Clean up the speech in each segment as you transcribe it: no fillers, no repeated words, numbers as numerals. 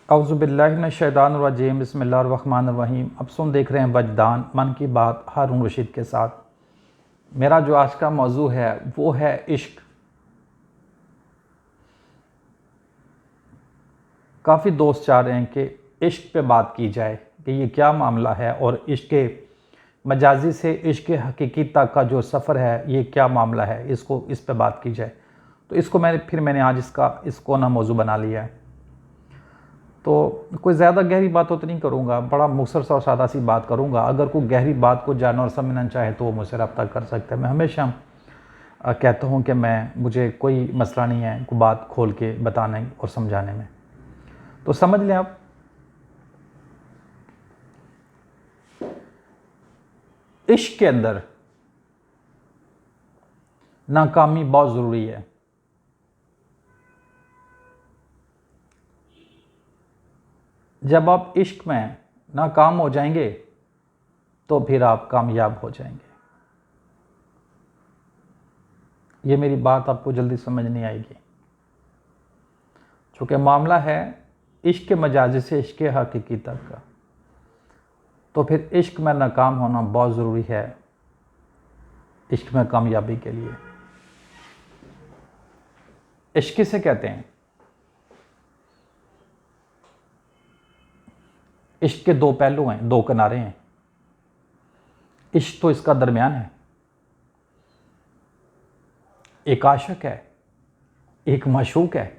औज़ुबिल्लाहिमिनश्शैतानिर्रजीम बिस्मिल्लाहिर्रहमानिर्रहीम। अब सुन देख रहे हैं वजदान मन की बात हारून रशीद के साथ। मेरा जो आज का मौजू है वो है इश्क। काफ़ी दोस्त चाह रहे हैं कि इश्क पे बात की जाए कि ये क्या मामला है और इश्क के मजाजी से इश्क के हकीकी तक का जो सफ़र है ये क्या मामला है, इस पे बात की जाए। तो इसको मैंने आज इसको ना मौजू बना लिया है। तो कोई ज़्यादा गहरी बात तो नहीं करूँगा, बड़ा मुख्तसर और सादा सी बात करूँगा। अगर कोई गहरी बात को जानना और समझना चाहे तो वो मुझसे रब्ता कर सकते हैं। मैं हमेशा कहता हूँ कि मुझे कोई मसला नहीं है कोई बात खोल के बताने और समझाने में। तो समझ लें आप, इश्क के अंदर नाकामी बहुत ज़रूरी है। जब आप इश्क में नाकाम हो जाएंगे तो फिर आप कामयाब हो जाएंगे। ये मेरी बात आपको जल्दी समझ नहीं आएगी, चूँकि मामला है इश्क के मजाजी से इश्क के हकीकी तक का। तो फिर इश्क में नाकाम होना बहुत ज़रूरी है इश्क में कामयाबी के लिए। इश्क किसे कहते हैं? इश्क के दो पहलू हैं, दो किनारे हैं। इश्क तो इसका दरमियान है, एक आशिक है, एक माशूक है,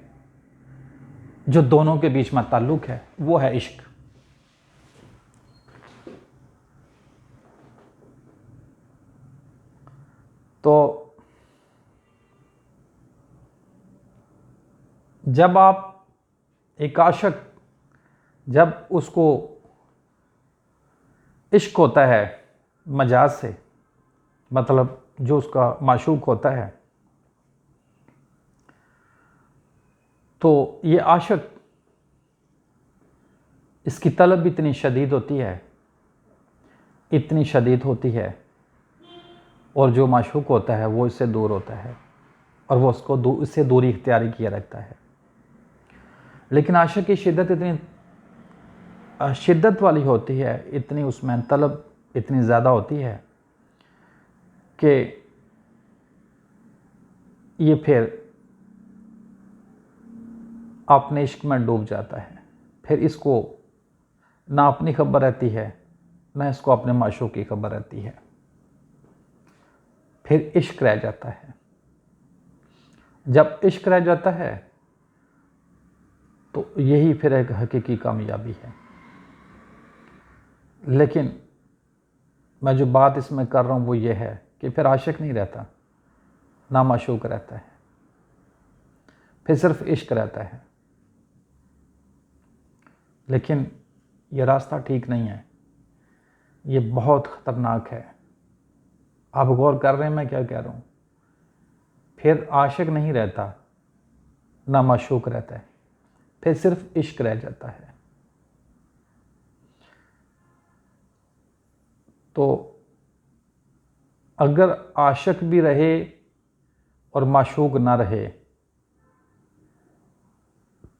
जो दोनों के बीच में ताल्लुक है वो है इश्क। तो जब आप एक आशिक, जब उसको इश्क होता है मजाज से, मतलब जो उसका माशूक होता है, तो ये आशिक, इसकी तलब इतनी शदीद होती है, इतनी शदीद होती है, और जो माशूक होता है वो इससे दूर होता है और वो इससे दूरी इख्तियारी किया रखता है। लेकिन आशिक की शिद्दत इतनी शिद्दत वाली होती है, इतनी उसमें तलब इतनी ज़्यादा होती है कि ये फिर अपने इश्क में डूब जाता है। फिर इसको ना अपनी खबर रहती है, ना इसको अपने माशूक की खबर रहती है। फिर इश्क रह जाता है। जब इश्क रह जाता है तो यही फिर एक हकीकी कामयाबी है। लेकिन मैं जो बात इसमें कर रहा हूँ वो ये है कि फिर आशिक नहीं रहता, ना माशूक रहता है, फिर सिर्फ इश्क रहता है। लेकिन ये रास्ता ठीक नहीं है, ये बहुत ख़तरनाक है। आप गौर कर रहे हैं मैं क्या कह रहा हूँ? फिर आशिक नहीं रहता, ना माशूक रहता है, फिर सिर्फ इश्क रह जाता है। तो अगर आशिक भी रहे और माशूक ना रहे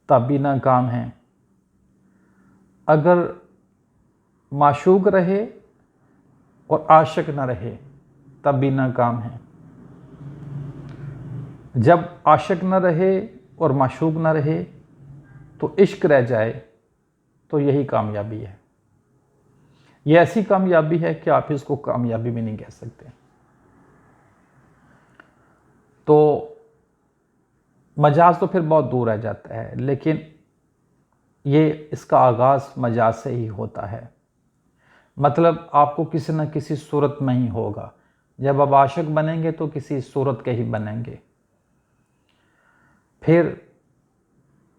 तब भी नाकाम है। अगर माशूक रहे और आशिक ना रहे तब भी नाकाम है। जब आशिक ना रहे और माशूक ना रहे तो इश्क रह जाए तो यही कामयाबी है। ये ऐसी कामयाबी है कि आप इसको कामयाबी भी नहीं कह सकते। तो मजाज तो फिर बहुत दूर रह जाता है, लेकिन इसका आगाज़ मजाज से ही होता है। मतलब आपको किसी न किसी सूरत में ही होगा। जब आप आशिक बनेंगे तो किसी सूरत के ही बनेंगे। फिर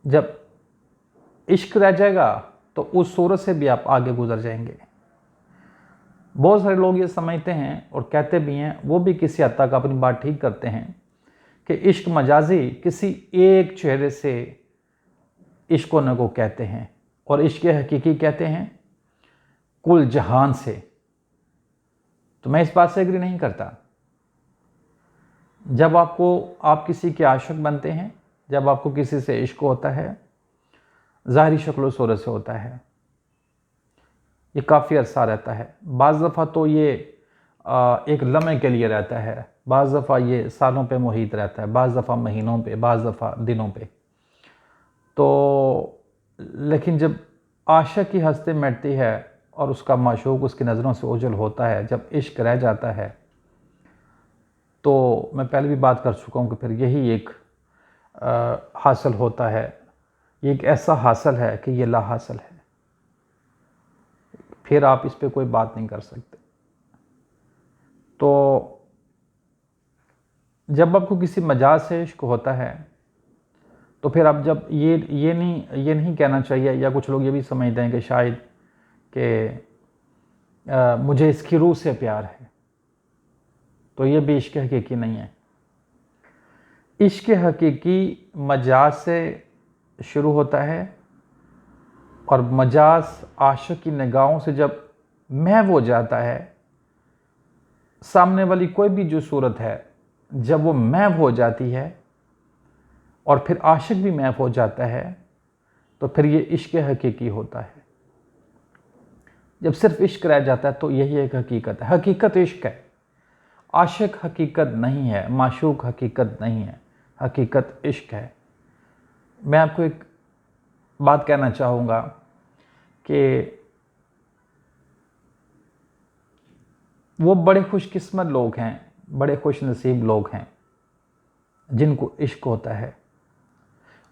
जब इश्क रह जाएगा तो उस सूरत से भी आप आगे गुजर जाएंगे। बहुत सारे लोग ये समझते हैं और कहते भी हैं, वो भी किसी हद तक अपनी बात ठीक करते हैं, कि इश्क मजाजी किसी एक चेहरे से इश्क होने को कहते हैं और इश्क हकीकी कहते हैं कुल जहान से। तो मैं इस बात से एग्री नहीं करता। जब आप किसी के आशिक बनते हैं, जब आपको किसी से इश्क होता है, ज़ाहिरी शक्ल सूरत से होता है, ये काफ़ी अरसा रहता है। बाज़ दफ़ा तो ये एक लम्हे के लिए रहता है, बाज़ दफ़ा ये सालों पे मुहित रहता है, बाज़ दफ़ा महीनों पे, बाज़ दफ़ा दिनों पे। तो लेकिन जब आशिक की हस्ती मिटती है और उसका माशूक उसकी नज़रों से ओझल होता है, जब इश्क रह जाता है, तो मैं पहले भी बात कर चुका हूँ कि फिर यही एक हासिल होता है। ये एक ऐसा हासिल है कि ये ला हासिल है, फिर आप इस पे कोई बात नहीं कर सकते। तो जब आपको किसी मजाज से इश्क होता है, तो फिर आप जब ये नहीं कहना चाहिए, या कुछ लोग ये भी समझते हैं कि शायद कि मुझे इसकी रूह से प्यार है, तो ये भी इश्क हकीकी नहीं है। इश्क हकीकी मजाज से शुरू होता है, और मजाज आशिक की निगाहों से जब महव हो जाता है, सामने वाली कोई भी जो सूरत है जब वो महव हो जाती है और फिर आशिक भी महव हो जाता है, तो फिर ये इश्क हकीकी होता है। जब सिर्फ इश्क रह जाता है तो यही एक हकीकत है। हकीकत इश्क है, आशिक हकीकत नहीं है, माशूक हकीकत नहीं है, हकीकत इश्क है। मैं आपको एक बात कहना चाहूँगा कि वो बड़े खुशकिस्मत लोग हैं, बड़े खुश नसीब लोग हैं जिनको इश्क होता है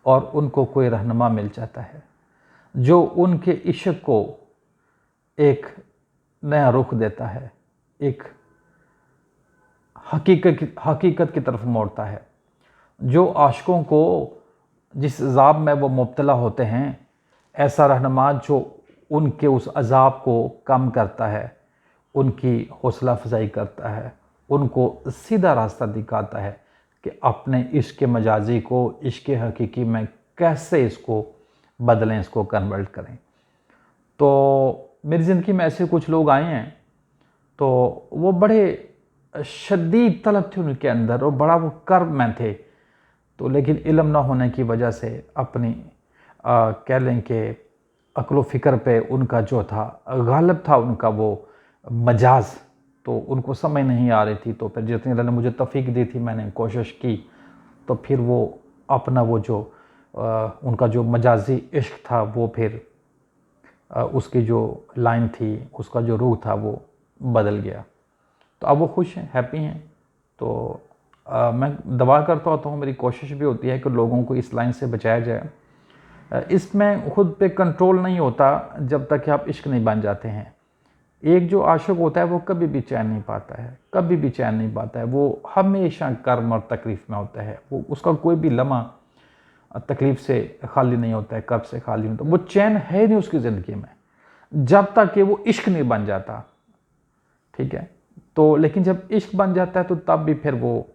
और उनको कोई रहनुमा मिल जाता है जो उनके इश्क को एक नया रुख देता है, एक हकीकत की तरफ मोड़ता है। जो आशिकों को जिस अज़ाब में वो मुब्तला होते हैं, ऐसा रहनुमा जो उनके उस अज़ाब को कम करता है, उनकी हौसला अफजाई करता है, उनको सीधा रास्ता दिखाता है कि अपने इश्क मजाजी को इश्क हकीकी में कैसे इसको बदलें, इसको कन्वर्ट करें। तो मेरी ज़िंदगी में ऐसे कुछ लोग आए हैं, तो वो बड़े शदीद तलब थी उनके अंदर और बड़ा वो कर्ब में थे, तो लेकिन इल्म ना होने की वजह से अपनी कह लें कि अक्ल फ़िक्र पे उनका जो था गालिब था उनका वो मजाज, तो उनको समझ नहीं आ रही थी। तो फिर जितनी अल्लाह ने मुझे तौफीक दी थी, मैंने कोशिश की, तो फिर वो अपना वो जो उनका जो मजाजी इश्क था वो फिर उसकी जो लाइन थी, उसका जो रूह था वो बदल गया। तो अब वो खुश हैं, हैप्पी हैं। तो मैं दुआ करता होता हूँ, मेरी कोशिश भी होती है कि लोगों को इस लाइन से बचाया जाए। इसमें खुद पे कंट्रोल नहीं होता जब तक कि आप इश्क नहीं बन जाते हैं। एक जो आशिक होता है वो कभी भी चैन नहीं पाता है, कभी भी चैन नहीं पाता है। वो हमेशा कर्म और तकलीफ़ में होता है, वो उसका कोई भी लम्हा तकलीफ़ से खाली नहीं होता है, कर्ब से खाली नहीं होता। वो चैन है नहीं उसकी ज़िंदगी में जब तक कि वो इश्क नहीं बन जाता, ठीक है। तो लेकिन जब इश्क बन जाता है तो तब भी फिर वो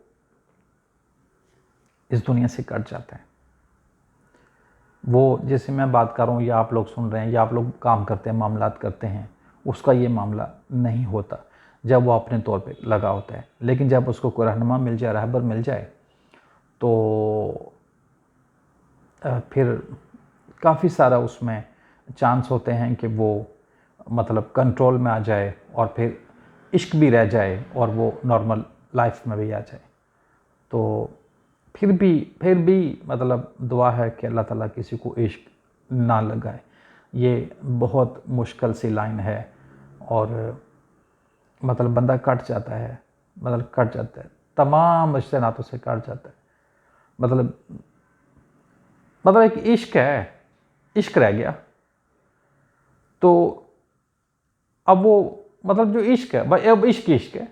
इस दुनिया से कट जाता है। वो जैसे मैं बात कर रहा हूँ या आप लोग सुन रहे हैं या आप लोग काम करते हैं, मामलात करते हैं, उसका ये मामला नहीं होता जब वो अपने तौर पे लगा होता है। लेकिन जब उसको कोई रहनुमा मिल जाए, रहबर मिल जाए, तो फिर काफ़ी सारा उसमें चांस होते हैं कि वो मतलब कंट्रोल में आ जाए और फिर इश्क भी रह जाए और वो नॉर्मल लाइफ में भी आ जाए। तो फिर भी मतलब दुआ है कि अल्लाह ताला किसी को इश्क ना लगाए। ये बहुत मुश्किल सी लाइन है और मतलब बंदा कट जाता है, मतलब कट जाता है, तमाम रिश्ते नातों से कट जाता है। मतलब एक इश्क है, इश्क रह गया, तो अब वो मतलब जो इश्क है भाई, अब इश्क है।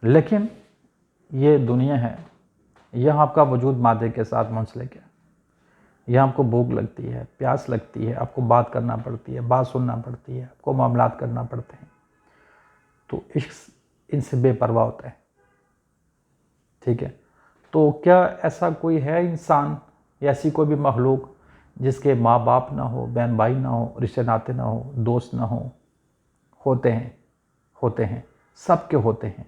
लेकिन ये दुनिया है, यह आपका वजूद मादे के साथ मुंसलिक है। यह आपको भूख लगती है, प्यास लगती है, आपको बात करना पड़ती है, बात सुनना पड़ती है, आपको मामलात करना पड़ते हैं। तो इश्क इनसे बेपरवाह होता है, ठीक है। तो क्या ऐसा कोई है इंसान या ऐसी कोई भी मखलूक जिसके माँ बाप ना हो, बहन भाई ना हो, रिश्ते नाते ना हो, दोस्त ना हो? होते हैं, सबके होते हैं।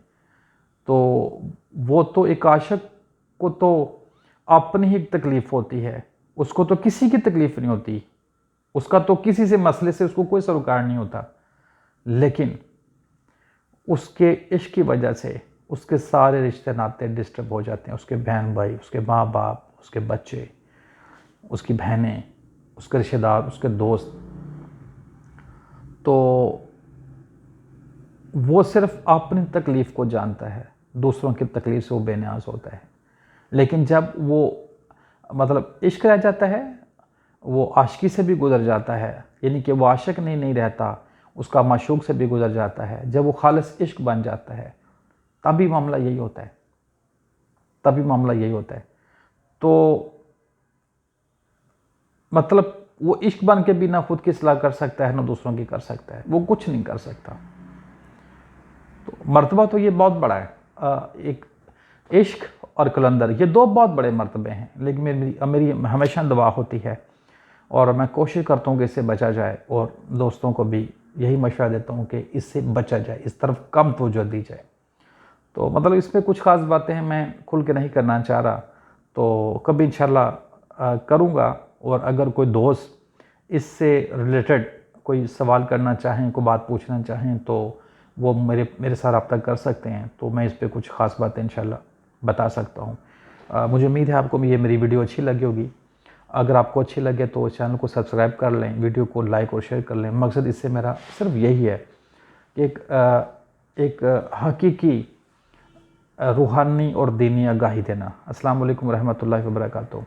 तो वो तो एक आशिक को तो अपनी ही तकलीफ़ होती है, उसको तो किसी की तकलीफ़ नहीं होती, उसका तो किसी से मसले से उसको कोई सरोकार नहीं होता, लेकिन उसके इश्क की वजह से उसके सारे रिश्ते नाते डिस्टर्ब हो जाते हैं। उसके बहन भाई, उसके माँ बाप, उसके बच्चे, उसकी बहनें, उसके रिश्तेदार, उसके दोस्त, तो वो सिर्फ अपनी तकलीफ़ को जानता है, दूसरों की तकलीफ़ से वो बेनियाज होता है। लेकिन जब वो मतलब इश्क रह जाता है, वो आशिकी से भी गुजर जाता है, यानी कि वो आशिक नहीं रहता, उसका माशूक से भी गुजर जाता है। जब वो खालिस इश्क बन जाता है, तभी मामला यही होता है, तभी मामला यही होता है। तो मतलब वो इश्क बन के भी ना खुद की इस्लाह कर सकता है, ना दूसरों की कर सकता है, वो कुछ नहीं कर सकता। तो मर्तबा तो ये बहुत बड़ा है। एक इश्क और कलंदर, ये दो बहुत बड़े मर्तबे हैं, लेकिन मेरी हमेशा दुआ होती है और मैं कोशिश करता हूँ कि इससे बचा जाए, और दोस्तों को भी यही मशवरा देता हूँ कि इससे बचा जाए, इस तरफ कम तवज्जो दी जाए। तो मतलब इसमें कुछ ख़ास बातें हैं, मैं खुल के नहीं करना चाह रहा, तो कभी इंशाल्लाह करूँगा। और अगर कोई दोस्त इससे रिलेटेड कोई सवाल करना चाहें, कोई बात पूछना चाहें, तो वो मेरे साथ रब्ता कर सकते हैं, तो मैं इस पर कुछ ख़ास बातें इंशाल्लाह बता सकता हूँ। मुझे उम्मीद है आपको ये मेरी वीडियो अच्छी लगी होगी। अगर आपको अच्छी लगे तो चैनल को सब्सक्राइब कर लें, वीडियो को लाइक और शेयर कर लें। मकसद इससे मेरा सिर्फ यही है कि एक हकीकी रूहानी और दीनी आगाही देना। अस्सलाम वालेकुम रहमतुल्लाहि व बरकातहू।